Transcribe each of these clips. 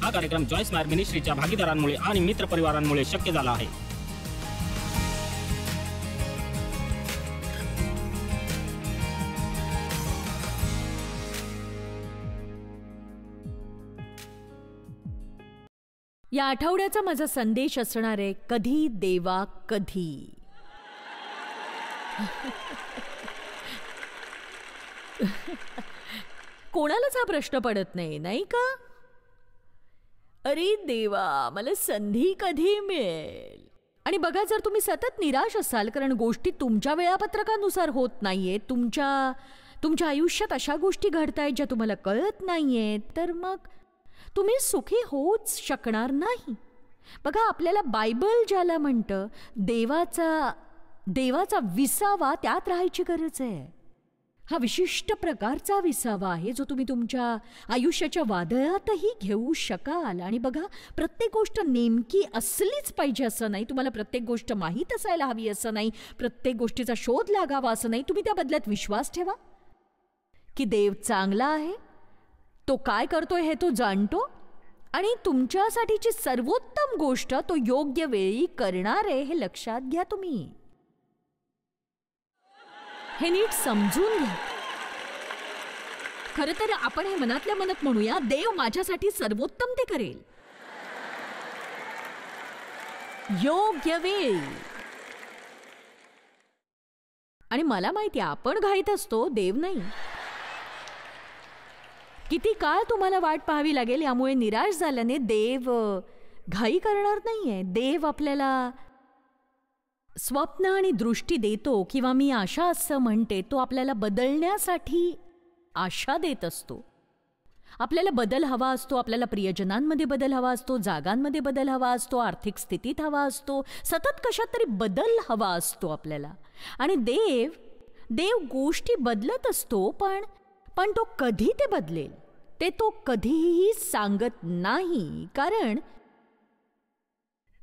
हा कार्यक्रम जॉईस मायर मिनिस्ट्रीच्या भागीदारांमुळे आणि मित्र परिवारांमुळे शक्य झाला आहे. या आठवड्याचा माझा संदेश असणार आहे, कधी देवा कधी. कोणालाच हा प्रश्न पडत नाही, नाही का? अरे देवा, मला संधी कधी मिळेल. आणि बघा, जर तुम्ही सतत निराश असाल कारण गोष्टी तुमच्या वेळापत्रकानुसार होत नाहीयेत, तुमच्या आयुष्यात अशा गोष्टी घडतायत ज्या तुम्हाला कळत नाहीयेत, तर मग तुम्ही सुखी होऊच शकणार नाही. बघा, आपल्याला बायबल ज्याला म्हणतं, देवाचा विसावा त्यात राहायची गरज आहे. हा विशिष्ट प्रकारचा विसावा आहे जो तुम्ही तुमच्या आयुष्याच्या वादळातही घेऊ शकाल. आणि बघा, प्रत्येक गोष्ट नेमकी असलीच पाहिजे असं नाही, तुम्हाला प्रत्येक गोष्ट माहीत असायला हवी असं नाही, प्रत्येक गोष्टीचा शोध लागावा असं नाही. तुम्ही त्या बदल्यात विश्वास ठेवा की देव चांगला आहे, तो काय करतोय हे तो जाणतो आणि तुमच्यासाठीची सर्वोत्तम गोष्ट तो योग्य वेळी करणार आहे, हे लक्षात घ्या. तुम्ही हे नीट समजून घ्या. खरं तर आपण हे मनातल्या मनात म्हणूया, देव माझ्यासाठी सर्वोत्तम ते करेल योग्य वेळी. आणि मला माहिती आहे आपण घाईत असतो, देव नाही. किती काळ तुम्हाला वाट पाहावी लागेल यामुळे निराश झाल्याने देव घाई करणार नाहीये. देव आपल्याला स्वप्न आणि दृष्टी देतो, किंवा मी आशा असं म्हणते, तो आपल्याला बदलण्यासाठी आशा देत असतो. आपल्याला बदल हवा असतो, आपल्याला प्रियजनांमध्ये बदल हवा असतो, जागांमध्ये बदल हवा असतो, आर्थिक स्थितीत हवा असतो, सतत कशात तरी बदल हवा असतो आपल्याला. आणि देव गोष्टी बदलत असतो, पण तो कधी ते बदलेल ते तो कधीही सांगत नाही. कारण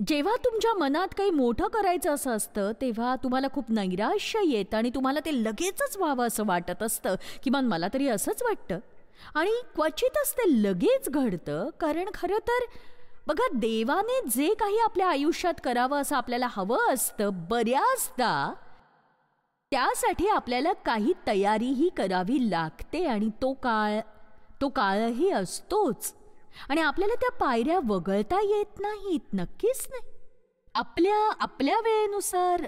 जेव्हा तुमच्या मनात काही मोठं करायचं असं असतं तेव्हा तुम्हाला खूप नैराश्य येतं आणि तुम्हाला ते लगेचच व्हावं असं वाटत असतं, किमान मला तरी असंच वाटतं. आणि क्वचितच ते लगेच घडतं. कारण खरं तर बघा, देवाने जे काही आपल्या आयुष्यात करावं असं आपल्याला हवं असतं, बऱ्याचदा त्यासाठी आपल्याला काही तयारीही करावी लागते आणि तो काळही असतोच. आणि आपल्याला त्या पायऱ्या वगळता येत नाहीत, नक्कीच नाही. आपल्या वेळेनुसार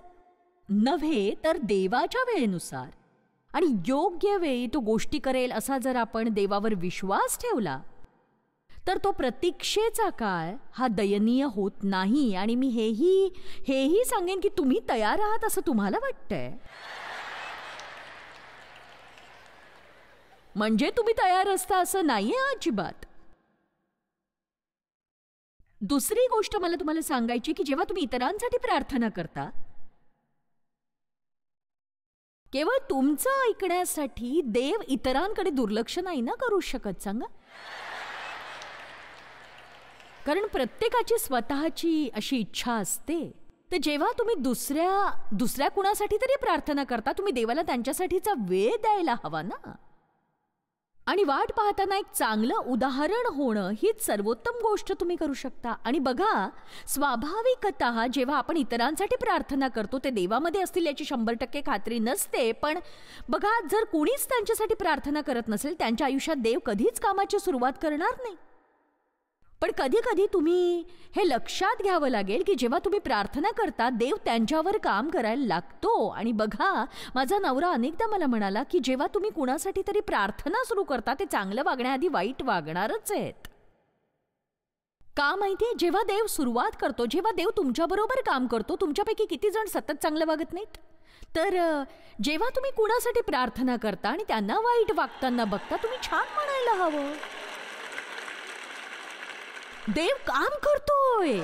नव्हे, तर देवाच्या वेळेनुसार आणि योग्य वेळी तो गोष्टी करेल असा जर आपण देवावर विश्वास ठेवला तर तो प्रतीक्षेचा काळ हा दयनीय होत नाही. आणि मी हेही सांगेन की तुम्ही तयार आहात असं तुम्हाला वाटतंय, म्हणजे तुम्ही तयार असता असं नाहीये अजिबात. दुसरी गोष्ट मला तुम्हाला सांगायची की जेव्हा तुम्ही इतरांसाठी प्रार्थना करता, केवळ तुमचं ऐकण्यासाठी देव इतरांकडे दुर्लक्ष नाही ना करू शकत, सांगा. कारण प्रत्येकाची स्वतःची अशी इच्छा असते. तर जेव्हा तुम्ही दुसऱ्या कुणासाठी तरी प्रार्थना करता, तुम्ही देवाला त्यांच्यासाठीचा वेळ द्यायला हवा ना. आणि वाट पाहताना एक चांगलं उदाहरण होणं हीच सर्वोत्तम गोष्ट तुम्ही करू शकता. आणि बघा, स्वाभाविकतः जेव्हा आपण इतरांसाठी प्रार्थना करतो ते देवामध्ये असतील याची 100% खात्री नसते. पण बघा, जर कुणीच त्यांच्यासाठी प्रार्थना करत नसेल, त्यांच्या आयुष्यात देव कधीच कामाची सुरुवात करणार नाही. पण कधी कधी तुम्ही हे लक्षात घ्यावं लागेल की जेव्हा तुम्ही प्रार्थना करता, देव त्यांच्यावर काम करायला लागतो. आणि बघा, माझा नवरा अनेकदा मला म्हणाला की जेव्हा तुम्ही कुणासाठी तरी प्रार्थना सुरू करता, ते चांगलं वागण्याआधी वाईट वागणारच आहेत. का माहितीये? जेव्हा देव सुरुवात करतो, जेव्हा देव तुमच्याबरोबर काम करतो, तुमच्यापैकी किती जण सतत चांगलं वागत नाहीत? तर जेव्हा तुम्ही कुणासाठी प्रार्थना करता आणि त्यांना वाईट वागताना बघता, तुम्ही छान म्हणायला हवं, देव काम करतोय.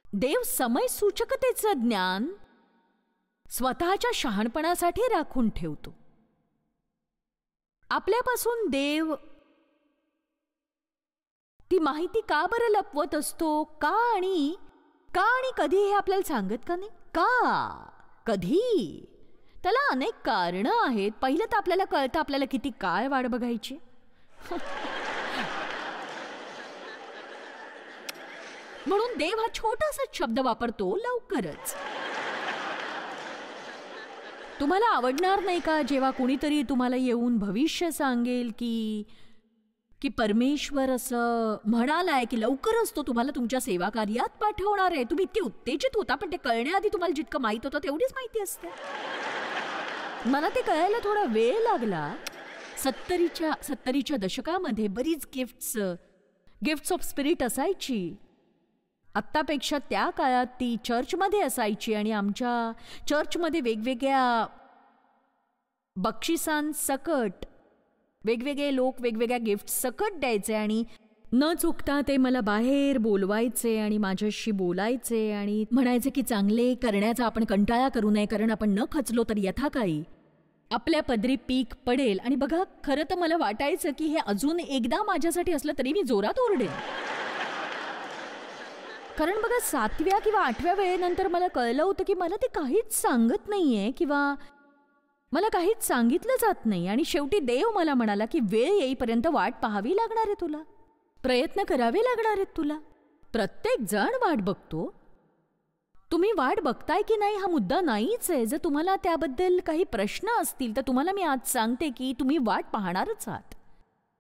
देव समय सूचकतेचं ज्ञान स्वतःच्या शहाणपणासाठी राखून ठेवतो. आपल्यापासून देव ती माहिती का बरं लपवत असतो? का आणि कधी हे आपल्याला सांगत का नाही? का? कधी? त्याला अनेक कारणं आहेत. पहिलं तर आपल्याला कळतं आपल्याला किती काळ वाट बघायची. म्हणून देव हा छोटासाच शब्द वापरतो, लवकरच. तुम्हाला आवडणार नाही का जेव्हा कुणीतरी तुम्हाला येऊन भविष्य सांगेल की परमेश्वर असं म्हणालाय की लवकरच तो तुम्हाला तुमच्या सेवा कार्यात पाठवणार आहे. तुम्ही इतके उत्तेजित होता, पण ते कळण्याआधी तुम्हाला जितकं माहित होतं तेवढीच माहिती असते. मला ते कळायला थोडा वेळ लागला. 70च्या दशकामध्ये बरीच गिफ्ट्स ऑफ स्पिरिट असायची. आत्तापेक्षा त्या काळात ती चर्चमध्ये असायची आणि आमच्या चर्चमध्ये वेगवेगळ्या बक्षिसांसकट वेगवेगळे लोक वेगवेगळ्या गिफ्ट सकट द्यायचे आणि न चुकता ते मला बाहेर बोलवायचे आणि माझ्याशी बोलायचे आणि म्हणायचे की चांगले करण्याचा आपण कंटाळा करू नये, कारण आपण न खचलो तर यथाकाळी आपल्या पदरी पीक पडेल. आणि बघा, खरं तर मला वाटायचं की हे अजून एकदा माझ्यासाठी असलं तरी मी जोरात ओरडेन. कारण बघा, 7व्या किंवा 8व्या वेळेनंतर मला कळलं होतं की मला ते काहीच सांगत नाहीये किंवा मला काहीच सांगितलं जात नाही. आणि शेवटी देव मला म्हणाला की वेळ येईपर्यंत वाट पाहावी लागणार आहे तुला, प्रयत्न करावे लागणार आहेत तुला. प्रत्येक जण वाट बघतो. तुम्ही वाट बघताय की नाही हा मुद्दा नाहीच आहे. जर तुम्हाला त्याबद्दल काही प्रश्न असतील तर तुम्हाला मी आज सांगते की तुम्ही वाट पाहणारच आहात.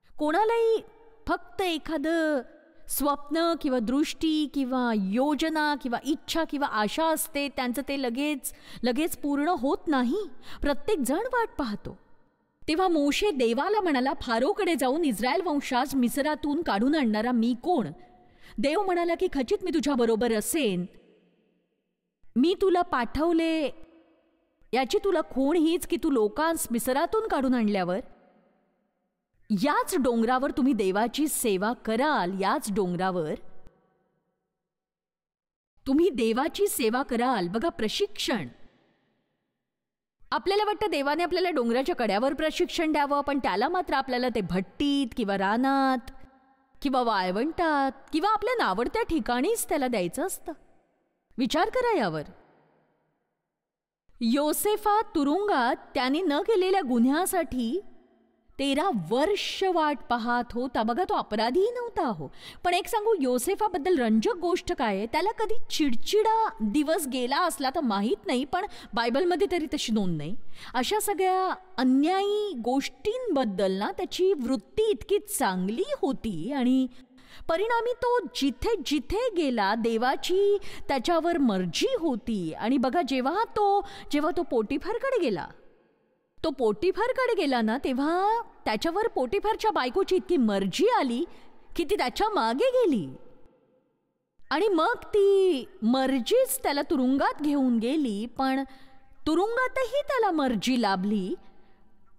कोणालाही फक्त एखादं स्वप्न किंवा दृष्टी किंवा योजना किंवा इच्छा किंवा आशा असते, त्यांचं ते लगेच पूर्ण होत नाही. प्रत्येक जण वाट पाहतो. तेव्हा मोशे देवाला म्हणाला, फारोकडे जाऊन इस्रायल वंशास मिस्रातून काढून आणणारा मी कोण? देव म्हणाला की खचित मी तुझ्या बरोबर असेन, मी तुला पाठवले. याची तुला खूण हीच की तू लोकांस मिस्रातून काढून आणल्यावर याच डोंगरावर तुम्ही देवाची सेवा कराल. याच डोंगरावर तुम्ही देवाची सेवा कराल. बघा, प्रशिक्षण. आपल्याला वाटतं देवाने आपल्याला डोंगराच्या कड्यावर प्रशिक्षण द्यावं, पण त्याला मात्र आपल्याला ते भट्टीत किंवा रानात किंवा वाळवंटात किंवा आपल्या नावडत्या ठिकाणीच त्याला द्यायचं असतं. विचार करा यावर. योसेफा तुरुंगात त्याने न केलेल्या गुन्ह्यासाठी 13 वर्ष वाट पाहत होता. बघा, तो अपराधीही नव्हता हो. पण एक सांगू, योसेफाबद्दल रंजक गोष्ट काय आहे, त्याला कधी चिडचिडा दिवस गेला असला तर माहीत नाही, पण बायबलमध्ये तरी तशी नोंद नाही. अशा सगळ्या अन्यायी गोष्टींबद्दल ना त्याची वृत्ती इतकी चांगली होती आणि परिणामी तो जिथे जिथे गेला देवाची त्याच्यावर मर्जी होती. आणि बघा, जेव्हा तो पोटिफरकडे गेला ना, तेव्हा त्याच्यावर पोटिफरच्या बायकोची इतकी मर्जी आली की ती त्याच्या मागे गेली आणि मग ती मर्जीच त्याला तुरुंगात घेऊन गेली. पण तुरुंगातही त्याला मर्जी लाभली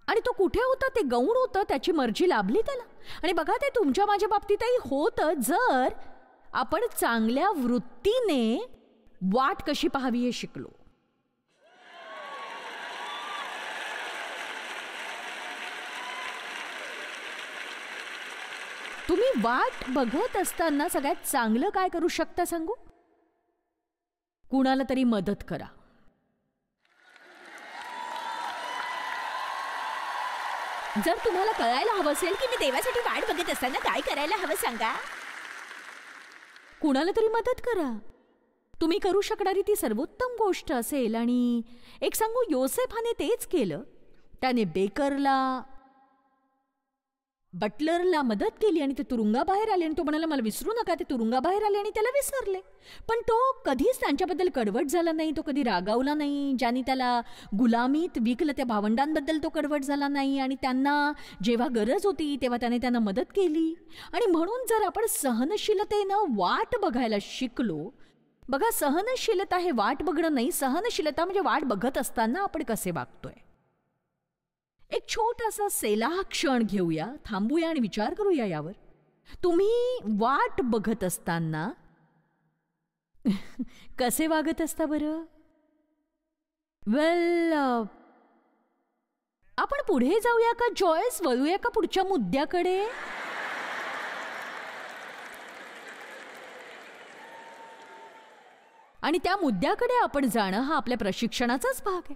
आणि तो कुठे होता ते गौण होतं, त्याची मर्जी लाभली त्याला. आणि बघा, ते तुमच्या माझ्या बाबतीतही होतं जर आपण चांगल्या वृत्तीने वाट कशी पाहावी हे शिकलो. तुम्ही वाट बघत असताना सगळ्यात चांगलं काय करू शकता सांगू? कुणाला तरी मदत करा. जर तुम्हाला कळायला हवं असेल की मी देवासाठी वाट बघत असताना काय करायला हवं सांगा, कुणाला तरी मदत करा. तुम्ही करू शकणारी ती सर्वोत्तम गोष्ट असेल. आणि एक सांगू, योसेफाने तेच केलं. त्याने बटलरला मदत केली आणि ते तुरुंगाबाहेर आले. आणि तो म्हणाला, मला विसरू नका. ते तुरुंगाबाहेर आले आणि त्याला विसरले. पण तो कधीच त्यांच्याबद्दल कडवट झाला नाही, तो कधी रागावला नाही. ज्यांनी त्याला गुलामीत विकलं त्या भावंडांबद्दल तो कडवट झाला नाही आणि त्यांना जेव्हा गरज होती तेव्हा त्याने त्यांना मदत केली. आणि म्हणून जर आपण सहनशीलतेनं वाट बघायला शिकलो, बघा, सहनशीलता हे वाट बघणं नाही. सहनशीलता म्हणजे वाट बघत असताना आपण कसे वागतोय. एक छोटासा सेलाह क्षण घेऊया, थांबूया आणि विचार करूया यावर. तुम्ही वाट बघत असताना कसे वागत असता बरं? वेल, आपण पुढे जाऊया का जॉयस? वळूया का पुढच्या मुद्द्याकडे? आणि त्या मुद्द्याकडे आपण जाणं हा आपल्या प्रशिक्षणाचाच भाग आहे.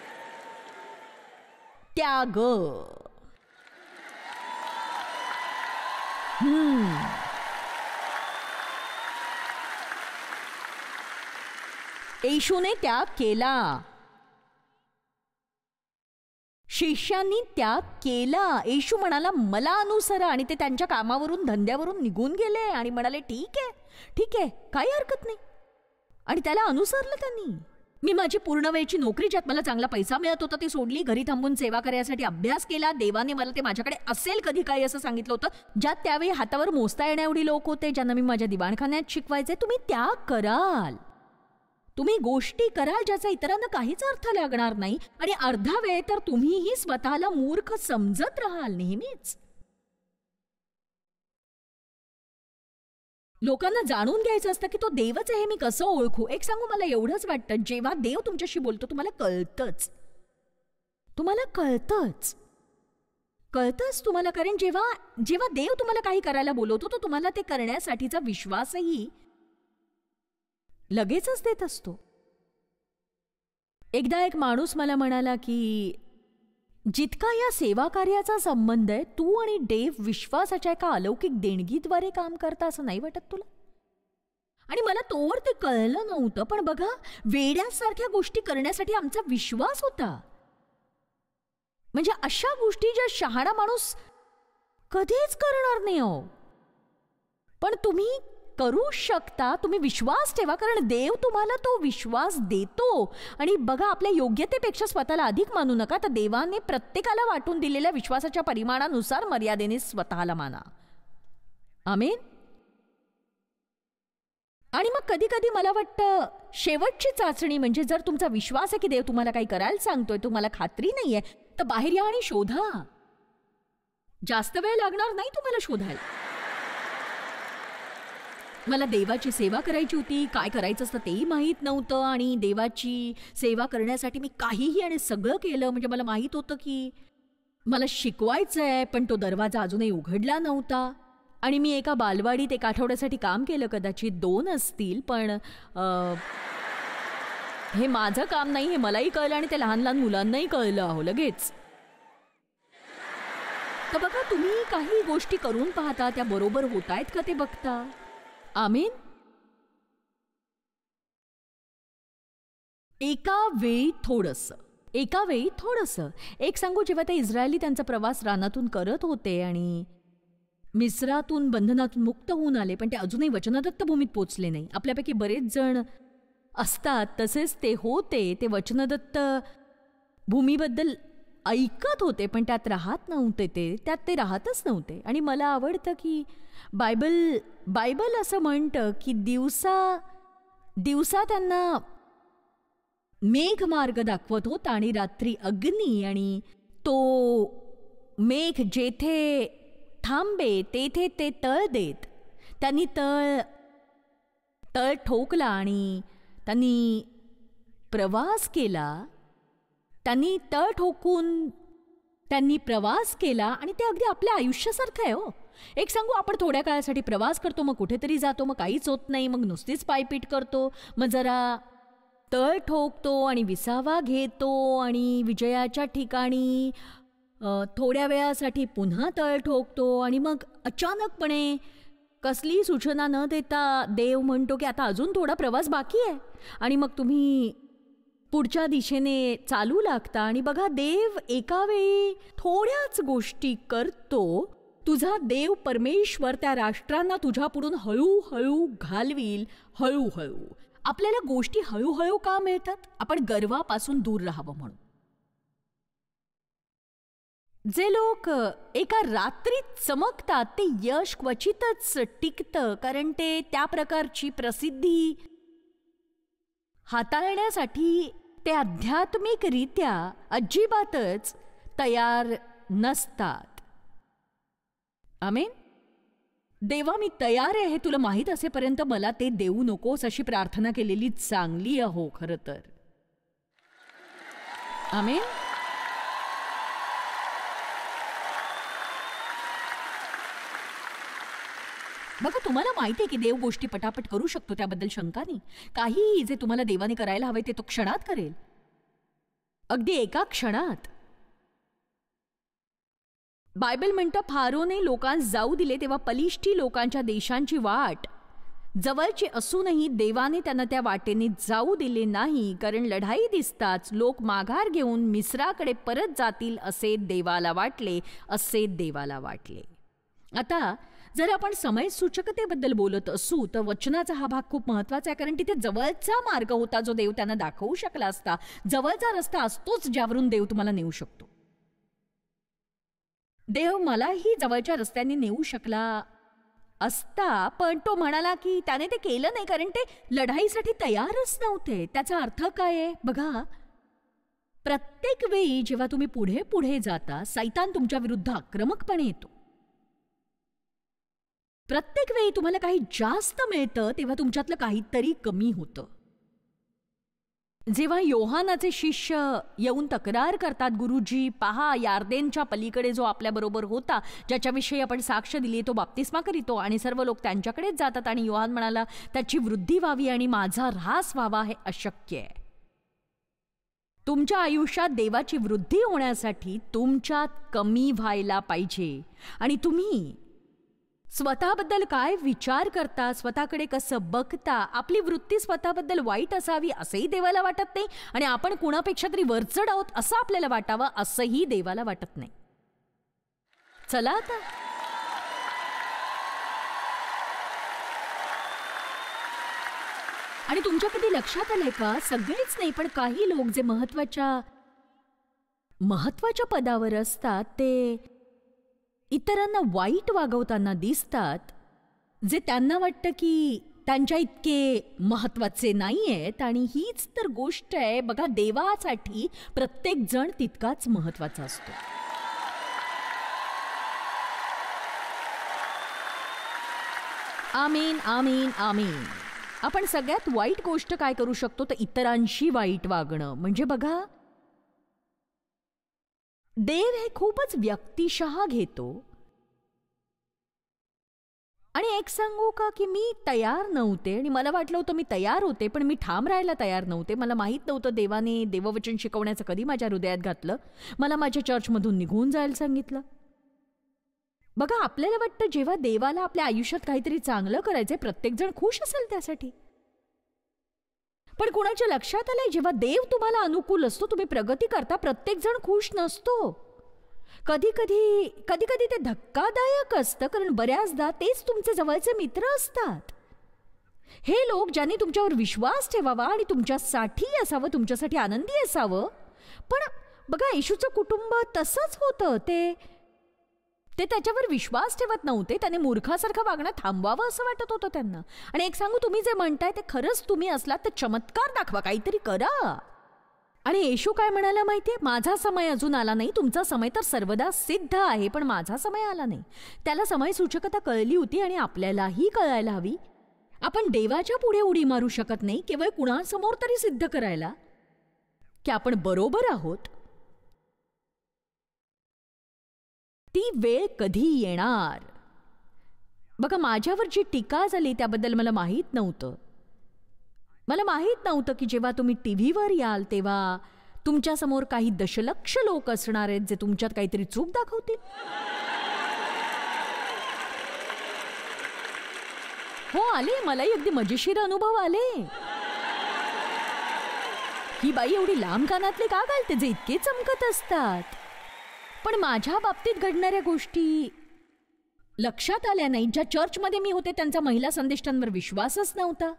त्याग. येशूने त्याग केला, शिष्यांनी त्याग केला. येशू म्हणाला मला अनुसरा, आणि ते त्यांच्या कामावरून धंद्यावरून निघून गेले आणि म्हणाले ठीक आहे, काही हरकत नाही, आणि त्याला अनुसरलं त्यांनी. मी माझी पूर्ण वेळची नोकरी, ज्यात मला चांगला पैसा मिळत होता, ती सोडली. घरी थांबून सेवा करण्यासाठी अभ्यास केला. देवाने मला ते माझ्याकडे असेल कधी काही असं सांगितलं होतं, ज्यात त्यावेळी हातावर मोजता येण्याएवढी लोक होते ज्यांना मी माझ्या दिवाणखान्यात शिकवायचे. तुम्ही त्याग कराल, तुम्ही गोष्टी कराल ज्याचा इतरांना काहीच अर्थ लागणार नाही, आणि अर्धा वेळ तर तुम्हीही स्वतःला मूर्ख समजत राहाल नेहमीच. लोकांना जाणून घ्यायचं असतं की तो देवच आहे, मी कसं ओळखू. एक सांगू, मला एवढंच वाटतं, जेव्हा देव तुमच्याशी बोलतो तुम्हाला कळतंच तुम्हाला. कारण जेव्हा देव तुम्हाला काही करायला बोलवतो तो तुम्हाला ते करण्यासाठीचा विश्वासही लगेचच देत असतो. एकदा एक माणूस मला म्हणाला की जितका या सेवा कार्याचा संबंध आहे, तू आणि देव विश्वासाच्या एका अलौकिक देणगीद्वारे काम करता असं नाही वाटत तुला? आणि मला तोवर ते कळलं नव्हतं, पण बघा, वेड्यासारख्या गोष्टी करण्यासाठी आमचा विश्वास होता. म्हणजे अशा गोष्टी ज्या शहाणा माणूस कधीच करणार नाही हो, पण तुम्ही करू शकता. तुम्ही विश्वास ठेवा, कारण देव तुम्हाला तो विश्वास देतो. आणि बघा, आपल्या योग्यतेपेक्षा स्वतःला अधिक मानू नका. तर देवाने प्रत्येकाला वाटून दिलेल्या विश्वासाच्या परिमाणानुसार मर्यादेने स्वतःला माना. आमेन. आणि मग कधी कधी मला वाटतं शेवटची चाचणी म्हणजे, जर तुमचा विश्वास आहे की देव तुम्हाला काही करायला सांगतोय, तुम्हाला खात्री नाहीये, तर बाहेर या आणि शोधा. जास्त वेळ लागणार नाही तुम्हाला शोधायला. मला देवाची सेवा करायची होती, काय करायचं असतं तेही माहीत नव्हतं, आणि देवाची सेवा करण्यासाठी मी काहीही आणि सगळं केलं. म्हणजे मला माहीत होतं की मला शिकवायचं आहे, पण तो दरवाजा अजूनही उघडला नव्हता. आणि मी एका बालवाडीत एक आठवड्यासाठी काम केलं, कदाचित 2 असतील, पण हे माझं काम नाही हे मलाही कळलं, आणि ते लहान लहान मुलांनाही कळलं अहो लगेच. तर बघा, तुम्ही काही गोष्टी करून पाहता, त्या बरोबर होत आहेत का ते बघता. आमीन. एका वेळी थोडंसं. एक सांगू, जेव्हा ते इस्रायली त्यांचा प्रवास रानातून करत होते आणि मिस्रातून, बंधनातून मुक्त होऊन आले, पण ते अजूनही वचनदत्त भूमीत पोचले नाही. आपल्यापैकी बरेच जण असतात तसेच ते होते. ते वचनदत्त भूमीबद्दल ऐकत होते, पण त्यात राहत नव्हते. त्यात ते राहतच नव्हते. आणि मला आवडतं की बायबल असं म्हणतं की दिवसा त्यांना मेघ मार्ग दाखवत होता, आणि रात्री अग्नी, आणि तो मेघ जेथे थांबे तेथे ते तळ देत. त्यांनी तळ ठोकला आणि त्यांनी प्रवास केला. त्यांनी तळ ठोकून त्यांनी प्रवास केला, आणि ते अगदी आपल्या आयुष्यासारखं आहे हो. एक सांगू, आपण थोड्या काळासाठी प्रवास करतो, मग कुठेतरी जातो, मग काहीच होत नाही, मग नुसतीच पायपीट करतो, मग जरा तळ ठोकतो आणि विसावा घेतो, आणि विजयाच्या ठिकाणी थोड्या वेळासाठी पुन्हा तळ ठोकतो, आणि मग अचानकपणे कसलीही सूचना न देता देव म्हणतो की आता अजून थोडा प्रवास बाकी आहे, आणि मग तुम्ही पुढच्या दिशेने चालू लागता. आणि बघा, देव एका वेळी थोड्याच गोष्टी करतो. तुझा देव परमेश्वर त्या राष्ट्रांना तुझ्यापुढून हळूहळू घालवील. हळूहळू. आपल्याला गोष्टी हळूहळू का मिळतात? आपण गर्वापासून दूर राहावं म्हणून. जे लोक एका रात्रीत चमकतात ते यश क्वचितच टिकतं, कारण ते त्या प्रकारची प्रसिद्धी हाताळण्यासाठी ते आध्यात्मिकरित्या अजिबातच तयार नसतात. आमेन. देवा, मी तयार आहे हे तुला माहीत असेपर्यंत मला ते देऊ नकोस अशी प्रार्थना केलेली चांगली अहो खरं तर. आमेन. बघा, तुम्हाला माहिती आहे की देव गोष्टी पटापट करू शकतो, त्याबद्दल शंका नाही. काहीही जे तुम्हाला देवाने करायला हवे ते तो क्षणात करेल, अगदी एका क्षणात. बायबल म्हणतं फारोने लोकांस जाऊ दिले तेव्हा पलिष्ठी लोकांच्या देशांची वाट जवळची असूनही देवाने त्यांना त्या वाटेने जाऊ दिले नाही, कारण लढाई दिसताच लोक माघार घेऊन मिस्राकडे परत जातील असे देवाला वाटले. आता जर आपण समय सूचकतेबद्दल बोलत असू तर वचनाचा हा भाग खूप महत्वाचा आहे, कारण तिथे जवळचा मार्ग होता जो देव त्यांना दाखवू शकला असता. जवळचा रस्ता असतोच ज्यावरून देव तुम्हाला नेऊ शकतो. देव मलाही जवळच्या रस्त्याने नेऊ शकला असता, पण तो म्हणाला की त्याने ते केलं नाही, कारण ते लढाईसाठी तयारच नव्हते. त्याचा अर्थ काय आहे बघा, प्रत्येक वेळी जेव्हा तुम्ही पुढे पुढे जाता सैतान तुमच्या विरुद्ध आक्रमकपणे येतो. प्रत्येक वेळी तुम्हाला काही जास्त मिळतं तेव्हा तुमच्यातलं काहीतरी कमी होतं. जेव्हा योहानाचे शिष्य येऊन तक्रार करतात, गुरुजी पहा, यार्देनच्या पलीकडे जो आपल्याबरोबर होता, ज्याच्याविषयी आपण साक्ष दिली, तो बाप्तिस्मा करीतो आणि सर्व लोक त्यांच्याकडेच जातात, आणि योहान म्हणाला त्याची वृद्धी व्हावी आणि माझा ऱ्हास व्हावा हे अशक्य आहे. तुमच्या आयुष्यात देवाची वृद्धी होण्यासाठी तुमच्यात कमी व्हायला पाहिजे. आणि तुम्ही स्वतःबद्दल काय विचार करता, स्वतःकडे कसं बघता, आपली वृत्ती स्वतःबद्दल वाईट असावी असंही देवाला वाटत नाही, आणि आपण कुणापेक्षा तरी वरचढ आहोत असं आपल्याला वाटावं असंही देवाला वाटत नाही. चला आता आणि तुमच्या कधी लक्षात आलंय का, सगळेच नाही पण काही लोक जे महत्वाच्या पदावर असतात ते इतरांना वाईट वागवताना दिसतात, जे त्यांना वाटतं की त्यांच्या इतके महत्वाचे नाहीयेत. आणि हीच तर गोष्ट आहे बघा, देवासाठी प्रत्येक जण तितकाच महत्वाचा असतो. आमीन आमीन आमीन. आपण सगळ्यात वाईट गोष्ट काय करू शकतो तर इतरांशी वाईट वागणं. म्हणजे बघा, देव हे खूपच व्यक्तिशः घेतो. आणि एक सांगू का की मी तयार नव्हते, आणि मला वाटलं होतं मी तयार होते, पण मी ठाम राहायला तयार नव्हते. मला माहीत नव्हतं देवाने देववचन शिकवण्याचं कधी माझ्या हृदयात घातलं. मला माझ्या चर्चमधून निघून जायला सांगितलं. बघा, आपल्याला वाटतं जेव्हा देवाला आपल्या आयुष्यात काहीतरी चांगलं करायचंय, प्रत्येकजण खुश असेल त्यासाठी. पण कुणाच्या लक्षात आलंय, जेव्हा देव तुम्हाला अनुकूल असतो, तुम्ही प्रगती करता, प्रत्येकजण खुश नसतो. कधी कधी ते धक्कादायक असतं, कारण बऱ्याचदा तेच तुमचे जवळचे मित्र असतात. हे लोक ज्यांनी तुमच्यावर विश्वास ठेवावा आणि तुमच्यासाठी असावं, तुमच्यासाठी आनंदी असावं. पण बघा, येशूचं कुटुंब तसंच होतं. ते त्याच्यावर विश्वास ठेवत नव्हते. त्याने मूर्खासारखं वागणं थांबवावं असं वाटत होतं त्यांना. आणि एक सांगू, तुम्ही जे म्हणताय ते खरंच तुम्ही असलात तर चमत्कार दाखवा, काहीतरी करा. आणि येशू काय म्हणाला माहितीये, माझा समय अजून आला नाही, तुमचा समय तर सर्वदा सिद्ध आहे, पण माझा समय आला नाही. त्याला समय सूचकता कळली होती आणि आपल्यालाही कळायला हवी. आपण देवाच्या पुढे उडी मारू शकत नाही केवळ कुणासमोर तरी सिद्ध करायला की आपण बरोबर आहोत. ती वेळ कधी येणार. बघा, माझ्यावर जी टीका झाली त्याबद्दल मला माहीत नव्हतं. मला माहीत नव्हतं की जेव्हा तुम्ही टीव्हीवर याल तेव्हा तुमच्यासमोर काही दशलक्ष लोक असणार आहेत जे तुमच्यात काहीतरी चूक दाखवतील. हो, आले, मलाही अगदी मजेशीर अनुभव आले. ही बाई एवढी लांब कानातले का घालते जे इतके चमकत असतात. पण माझ्या बाबतीत घडणाऱ्या गोष्टी लक्षात आल्या नाही. ज्या चर्चमध्ये मी होते त्यांचा महिला संदेष्टांवर विश्वासच नव्हता.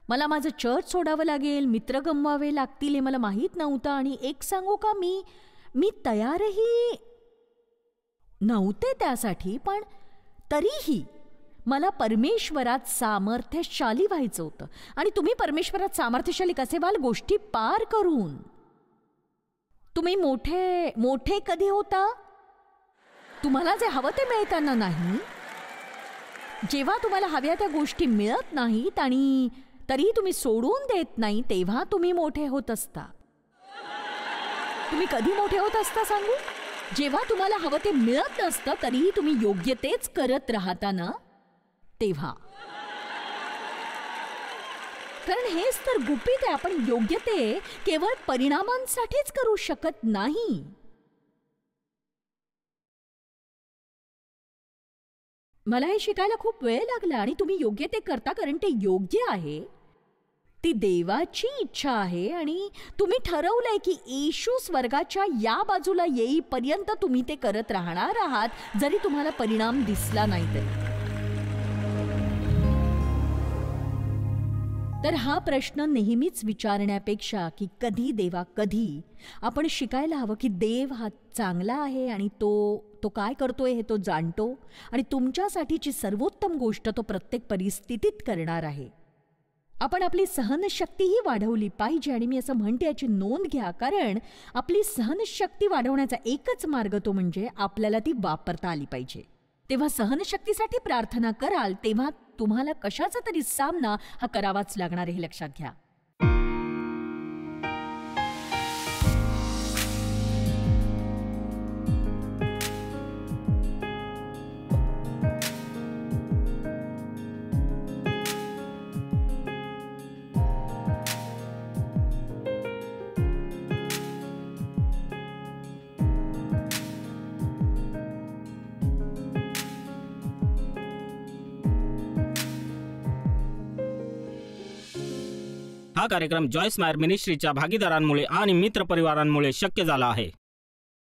मला माझं चर्च सोडावं लागेल, मित्र गमवावे लागतील हे मला माहीत नव्हतं. आणि एक सांगू का, मी तयारही नव्हते त्यासाठी, पण तरीही मला परमेश्वरात सामर्थ्यशाली व्हायचं होतं. आणि तुम्ही परमेश्वरात सामर्थ्यशाली कसे व्हाल? गोष्टी पार करून. तुम्ही मोठे कधी होता? तुम्हाला जे हवं ते मिळताना नाही. जेव्हा तुम्हाला हव्या त्या गोष्टी मिळत नाहीत आणि तरीही तुम्ही सोडून देत नाही, तेव्हा तुम्ही मोठे होत असता. तुम्ही कधी मोठे होत असता सांगू? जेव्हा तुम्हाला हवं ते मिळत नसतं तरीही तुम्ही योग्य तेच करत राहता ना, तेव्हा. कारण हेच तर गुपित आहे. आपण योग्य ते केवळ परिणामांसाठीच करू शकत नाही. मला हे शिकायला खूप वेळ लागला आणि तुम्ही योग्य ते करता कारण ते योग्य आहे. ती देवाची इच्छा आहे आणि तुम्ही ठरवलंय की येशू स्वर्गाच्या या बाजूला येईपर्यंत तुम्ही ते करत राहणार आहात, जरी तुम्हाला परिणाम दिसला नाही तरी. तर हा प्रश्न नेहमीच विचारण्यापेक्षा की कधी देवा कधी, आपण शिकायला हवं की देव हा चांगला आहे आणि तो काय करतोय हे तो जाणतो आणि तुमच्यासाठीची सर्वोत्तम गोष्ट तो प्रत्येक परिस्थितीत करणार आहे. आपण आपली सहनशक्तीही वाढवली पाहिजे आणि मी असं म्हणते याची नोंद घ्या, कारण आपली सहनशक्ती वाढवण्याचा एकच मार्ग तो म्हणजे आपल्याला ती वापरता आली पाहिजे. तेव्हा सहनशक्तीसाठी प्रार्थना कराल तेव्हा तुम्हाला कशाचा तरी सामना हा करावाच लागणार हे लक्षात घ्या. हा कार्यक्रम जॉयस मायर मिनिस्ट्रीच्या भागीदारांमुळे आणि मित्रपरिवारांमुळे शक्य झाला आहे.